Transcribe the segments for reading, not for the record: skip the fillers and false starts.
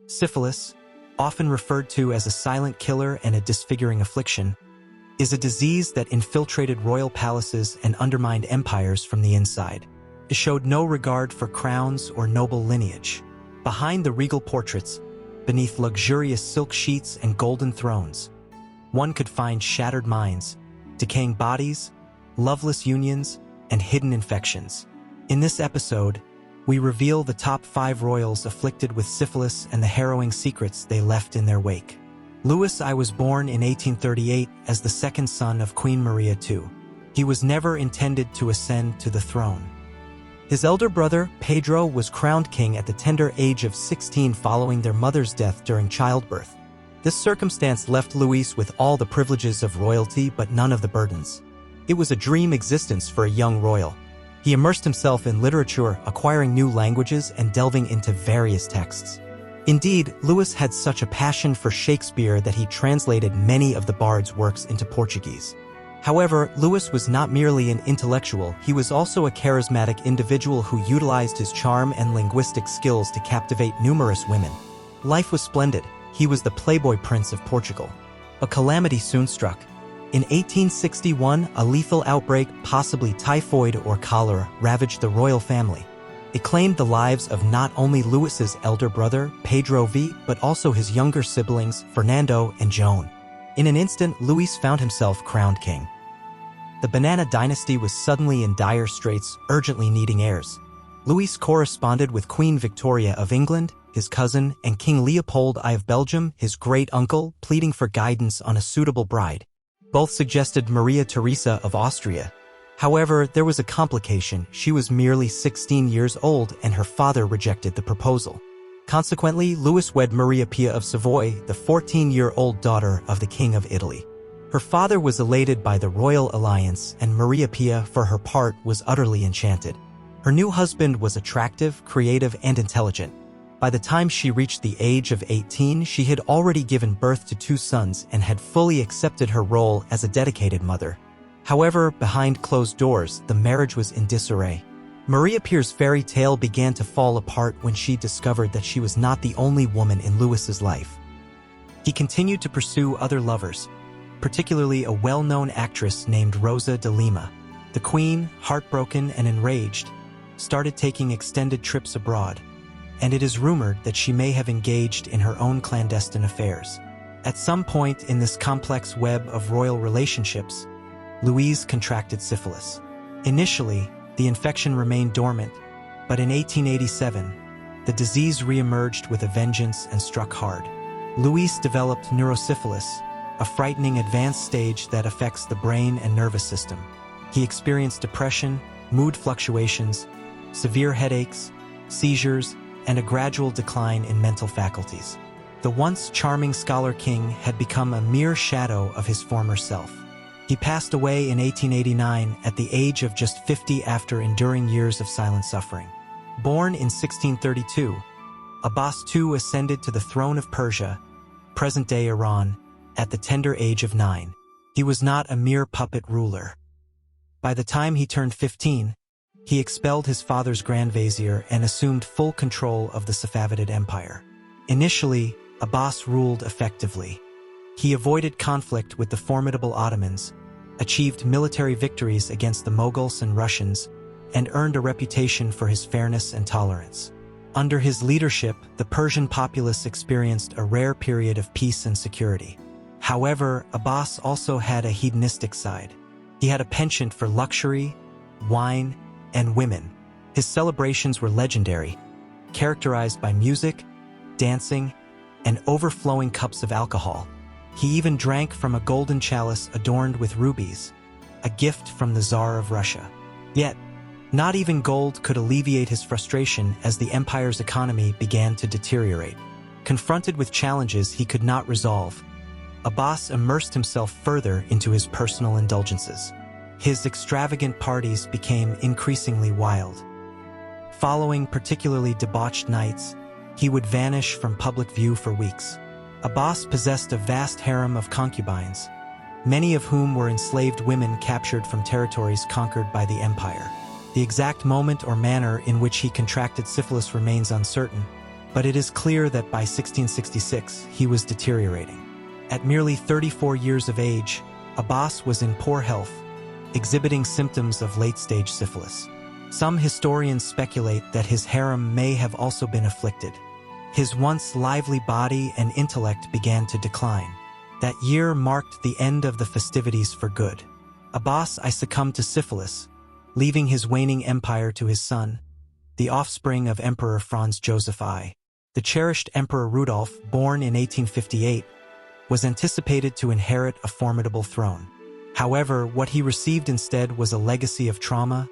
Syphilis, often referred to as a silent killer and a disfiguring affliction, is a disease that infiltrated royal palaces and undermined empires from the inside. It showed no regard for crowns or noble lineage. Behind the regal portraits, beneath luxurious silk sheets and golden thrones, one could find shattered minds, decaying bodies, loveless unions, and hidden infections. In this episode, we reveal the top 5 royals afflicted with syphilis and the harrowing secrets they left in their wake. Luís I was born in 1838 as the second son of Queen Maria II. He was never intended to ascend to the throne. His elder brother, Pedro, was crowned king at the tender age of 16 following their mother's death during childbirth. This circumstance left Luís with all the privileges of royalty but none of the burdens. It was a dream existence for a young royal. He immersed himself in literature, acquiring new languages and delving into various texts. Indeed, Luís had such a passion for Shakespeare that he translated many of the bard's works into Portuguese. However, Luís was not merely an intellectual, he was also a charismatic individual who utilized his charm and linguistic skills to captivate numerous women. Life was splendid. He was the playboy prince of Portugal. A calamity soon struck. In 1861, a lethal outbreak, possibly typhoid or cholera, ravaged the royal family. It claimed the lives of not only Luís's elder brother, Pedro V, but also his younger siblings, Fernando and Joan. In an instant, Luís found himself crowned king. The Banana dynasty was suddenly in dire straits, urgently needing heirs. Luís corresponded with Queen Victoria of England, his cousin, and King Leopold I of Belgium, his great-uncle, pleading for guidance on a suitable bride. Both suggested Maria Theresa of Austria. However, there was a complication. She was merely 16 years old and her father rejected the proposal. Consequently, Luís wed Maria Pia of Savoy, the 14-year-old daughter of the King of Italy. Her father was elated by the royal alliance, and Maria Pia, for her part, was utterly enchanted. Her new husband was attractive, creative, and intelligent. By the time she reached the age of 18, she had already given birth to 2 sons and had fully accepted her role as a dedicated mother. However, behind closed doors, the marriage was in disarray. Maria Pia's fairy tale began to fall apart when she discovered that she was not the only woman in Luís's life. He continued to pursue other lovers, particularly a well-known actress named Rosa de Lima. The queen, heartbroken and enraged, started taking extended trips abroad, and it is rumored that she may have engaged in her own clandestine affairs. At some point in this complex web of royal relationships, Luís contracted syphilis. Initially, the infection remained dormant, but in 1887, the disease re-emerged with a vengeance and struck hard. Luís developed neurosyphilis, a frightening advanced stage that affects the brain and nervous system. He experienced depression, mood fluctuations, severe headaches, seizures, and a gradual decline in mental faculties. The once charming scholar king had become a mere shadow of his former self. He passed away in 1889 at the age of just 50 after enduring years of silent suffering. Born in 1632, Abbas II ascended to the throne of Persia, present-day Iran, at the tender age of 9. He was not a mere puppet ruler. By the time he turned 15, he expelled his father's Grand Vizier and assumed full control of the Safavid Empire. Initially, Abbas ruled effectively. He avoided conflict with the formidable Ottomans, achieved military victories against the Mughals and Russians, and earned a reputation for his fairness and tolerance. Under his leadership, the Persian populace experienced a rare period of peace and security. However, Abbas also had a hedonistic side. He had a penchant for luxury, wine, and women. His celebrations were legendary, characterized by music, dancing, and overflowing cups of alcohol. He even drank from a golden chalice adorned with rubies, a gift from the Tsar of Russia. Yet, not even gold could alleviate his frustration as the empire's economy began to deteriorate. Confronted with challenges he could not resolve, Abbas immersed himself further into his personal indulgences. His extravagant parties became increasingly wild. Following particularly debauched nights, he would vanish from public view for weeks. Abbas possessed a vast harem of concubines, many of whom were enslaved women captured from territories conquered by the empire. The exact moment or manner in which he contracted syphilis remains uncertain, but it is clear that by 1666 he was deteriorating. At merely 34 years of age, Abbas was in poor health, exhibiting symptoms of late-stage syphilis. Some historians speculate that his harem may have also been afflicted. His once lively body and intellect began to decline. That year marked the end of the festivities for good. Abbas I succumbed to syphilis, leaving his waning empire to his son, the offspring of Emperor Franz Joseph I. The cherished Emperor Rudolf, born in 1858, was anticipated to inherit a formidable throne. However, what he received instead was a legacy of trauma,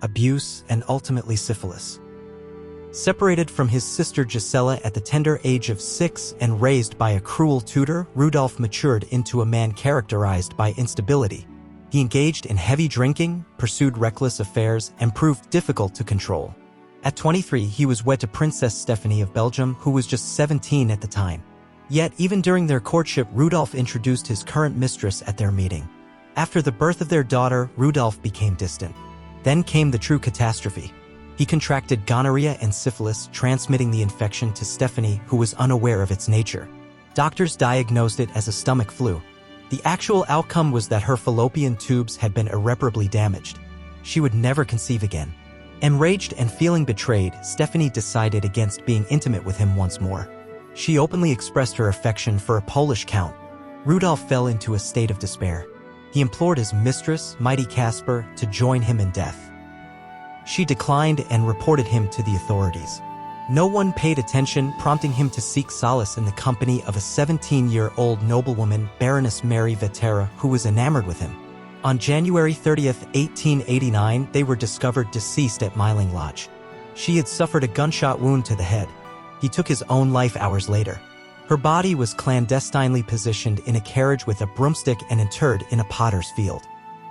abuse, and ultimately syphilis. Separated from his sister Gisela at the tender age of 6 and raised by a cruel tutor, Rudolf matured into a man characterized by instability. He engaged in heavy drinking, pursued reckless affairs, and proved difficult to control. At 23, he was wed to Princess Stephanie of Belgium, who was just 17 at the time. Yet, even during their courtship, Rudolf introduced his current mistress at their meeting. After the birth of their daughter, Rudolf became distant. Then came the true catastrophe. He contracted gonorrhea and syphilis, transmitting the infection to Stephanie, who was unaware of its nature. Doctors diagnosed it as a stomach flu. The actual outcome was that her fallopian tubes had been irreparably damaged. She would never conceive again. Enraged and feeling betrayed, Stephanie decided against being intimate with him once more. She openly expressed her affection for a Polish count. Rudolf fell into a state of despair. He implored his mistress, Mighty Caspar, to join him in death. She declined and reported him to the authorities. No one paid attention, prompting him to seek solace in the company of a 17-year-old noblewoman, Baroness Mary Vetera, who was enamored with him. On January 30th, 1889, they were discovered deceased at Myling Lodge. She had suffered a gunshot wound to the head. He took his own life hours later. Her body was clandestinely positioned in a carriage with a broomstick and interred in a potter's field.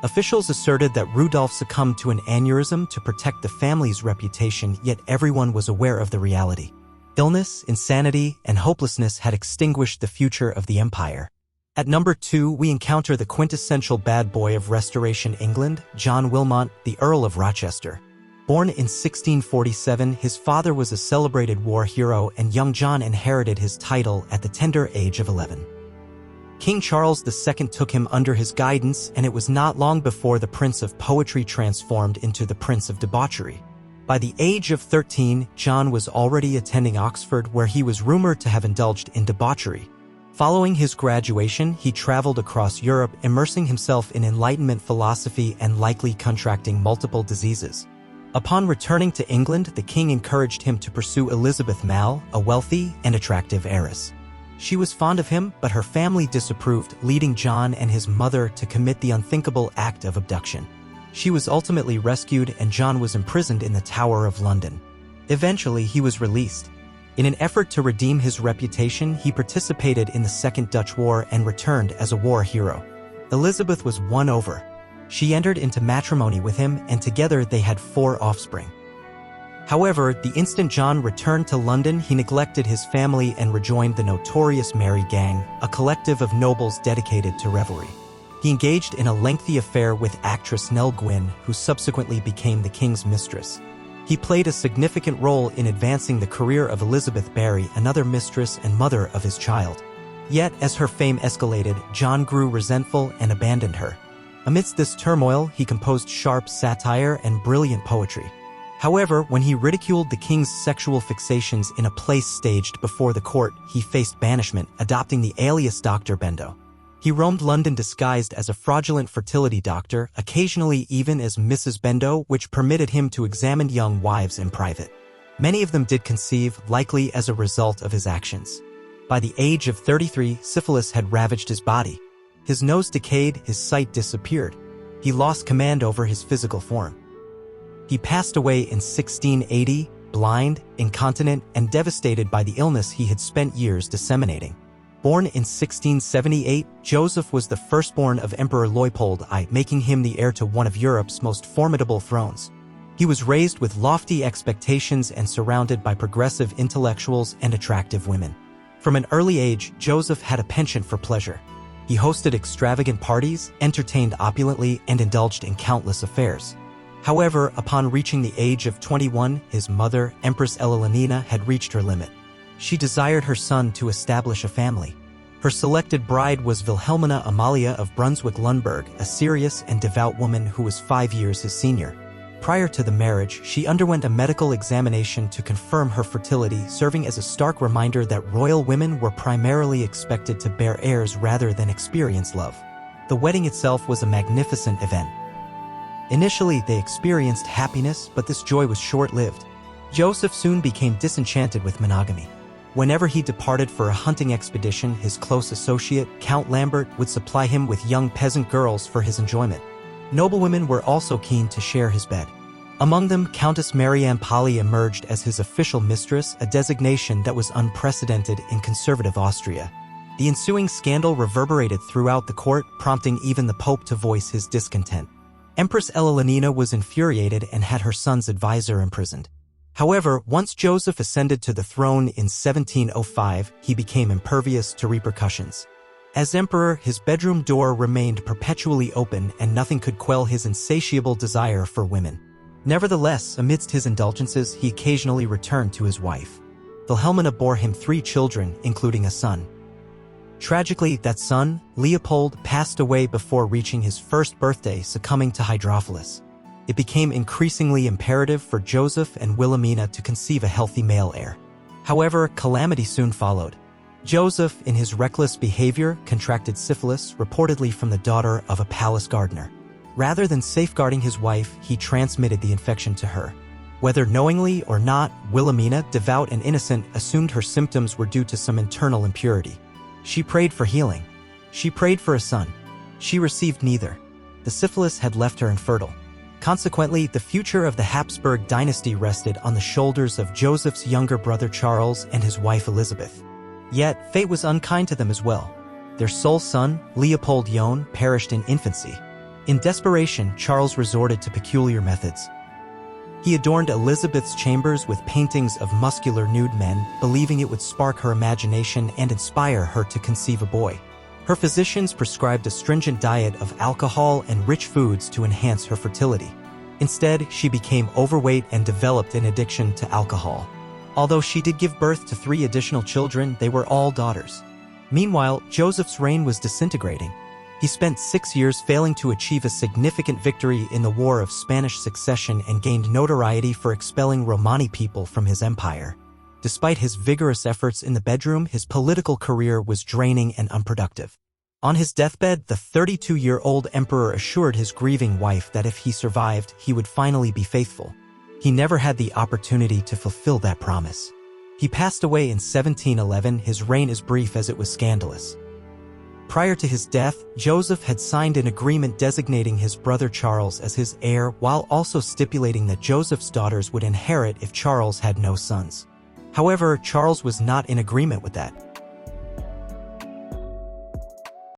Officials asserted that Rudolf succumbed to an aneurysm to protect the family's reputation, yet everyone was aware of the reality. Illness, insanity, and hopelessness had extinguished the future of the empire. At number 2, we encounter the quintessential bad boy of Restoration England, John Wilmot, the Earl of Rochester. Born in 1647, his father was a celebrated war hero, and young John inherited his title at the tender age of 11. King Charles II took him under his guidance, and it was not long before the Prince of Poetry transformed into the Prince of Debauchery. By the age of 13, John was already attending Oxford, where he was rumored to have indulged in debauchery. Following his graduation, he traveled across Europe, immersing himself in Enlightenment philosophy and likely contracting multiple diseases. Upon returning to England, the king encouraged him to pursue Elizabeth Mall, a wealthy and attractive heiress. She was fond of him, but her family disapproved, leading John and his mother to commit the unthinkable act of abduction. She was ultimately rescued, and John was imprisoned in the Tower of London. Eventually, he was released. In an effort to redeem his reputation, he participated in the Second Dutch War and returned as a war hero. Elizabeth was won over. She entered into matrimony with him, and together they had 4 offspring. However, the instant John returned to London, he neglected his family and rejoined the notorious Merry Gang, a collective of nobles dedicated to revelry. He engaged in a lengthy affair with actress Nell Gwynn, who subsequently became the king's mistress. He played a significant role in advancing the career of Elizabeth Barry, another mistress and mother of his child. Yet, as her fame escalated, John grew resentful and abandoned her. Amidst this turmoil, he composed sharp satire and brilliant poetry. However, when he ridiculed the king's sexual fixations in a play staged before the court, he faced banishment, adopting the alias Dr. Bendo. He roamed London disguised as a fraudulent fertility doctor, occasionally even as Mrs. Bendo, which permitted him to examine young wives in private. Many of them did conceive, likely as a result of his actions. By the age of 33, syphilis had ravaged his body. His nose decayed, his sight disappeared. He lost command over his physical form. He passed away in 1680, blind, incontinent, and devastated by the illness he had spent years disseminating. Born in 1678, Joseph was the firstborn of Emperor Leopold I, making him the heir to one of Europe's most formidable thrones. He was raised with lofty expectations and surrounded by progressive intellectuals and attractive women. From an early age, Joseph had a penchant for pleasure. He hosted extravagant parties, entertained opulently, and indulged in countless affairs. However, upon reaching the age of 21, his mother, Empress Eleonina, had reached her limit. She desired her son to establish a family. Her selected bride was Wilhelmina Amalia of Brunswick-Lundberg, a serious and devout woman who was 5 years his senior. Prior to the marriage, she underwent a medical examination to confirm her fertility, serving as a stark reminder that royal women were primarily expected to bear heirs rather than experience love. The wedding itself was a magnificent event. Initially, they experienced happiness, but this joy was short-lived. Joseph soon became disenchanted with monogamy. Whenever he departed for a hunting expedition, his close associate, Count Lambert, would supply him with young peasant girls for his enjoyment. Noblewomen were also keen to share his bed. Among them, Countess Marianne Polly emerged as his official mistress, a designation that was unprecedented in conservative Austria. The ensuing scandal reverberated throughout the court, prompting even the Pope to voice his discontent. Empress Elenina was infuriated and had her son's advisor imprisoned. However, once Joseph ascended to the throne in 1705, he became impervious to repercussions. As emperor, his bedroom door remained perpetually open and nothing could quell his insatiable desire for women. Nevertheless, amidst his indulgences, he occasionally returned to his wife. Wilhelmina bore him 3 children, including a son. Tragically, that son, Leopold, passed away before reaching his first birthday, succumbing to hydrophilus. It became increasingly imperative for Joseph and Wilhelmina to conceive a healthy male heir. However, calamity soon followed. Joseph, in his reckless behavior, contracted syphilis, reportedly from the daughter of a palace gardener. Rather than safeguarding his wife, he transmitted the infection to her. Whether knowingly or not, Wilhelmina, devout and innocent, assumed her symptoms were due to some internal impurity. She prayed for healing. She prayed for a son. She received neither. The syphilis had left her infertile. Consequently, the future of the Habsburg dynasty rested on the shoulders of Joseph's younger brother Charles and his wife Elizabeth. Yet, fate was unkind to them as well. Their sole son, Leopold Johann, perished in infancy. In desperation, Charles resorted to peculiar methods. He adorned Elizabeth's chambers with paintings of muscular nude men, believing it would spark her imagination and inspire her to conceive a boy. Her physicians prescribed a stringent diet of alcohol and rich foods to enhance her fertility. Instead, she became overweight and developed an addiction to alcohol. Although she did give birth to 3 additional children, they were all daughters. Meanwhile, Joseph's reign was disintegrating. He spent 6 years failing to achieve a significant victory in the War of Spanish Succession and gained notoriety for expelling Romani people from his empire. Despite his vigorous efforts in the bedroom, his political career was draining and unproductive. On his deathbed, the 32-year-old emperor assured his grieving wife that if he survived, he would finally be faithful. He never had the opportunity to fulfill that promise. He passed away in 1711, his reign as brief as it was scandalous. Prior to his death, Joseph had signed an agreement designating his brother Charles as his heir, while also stipulating that Joseph's daughters would inherit if Charles had no sons. However, Charles was not in agreement with that.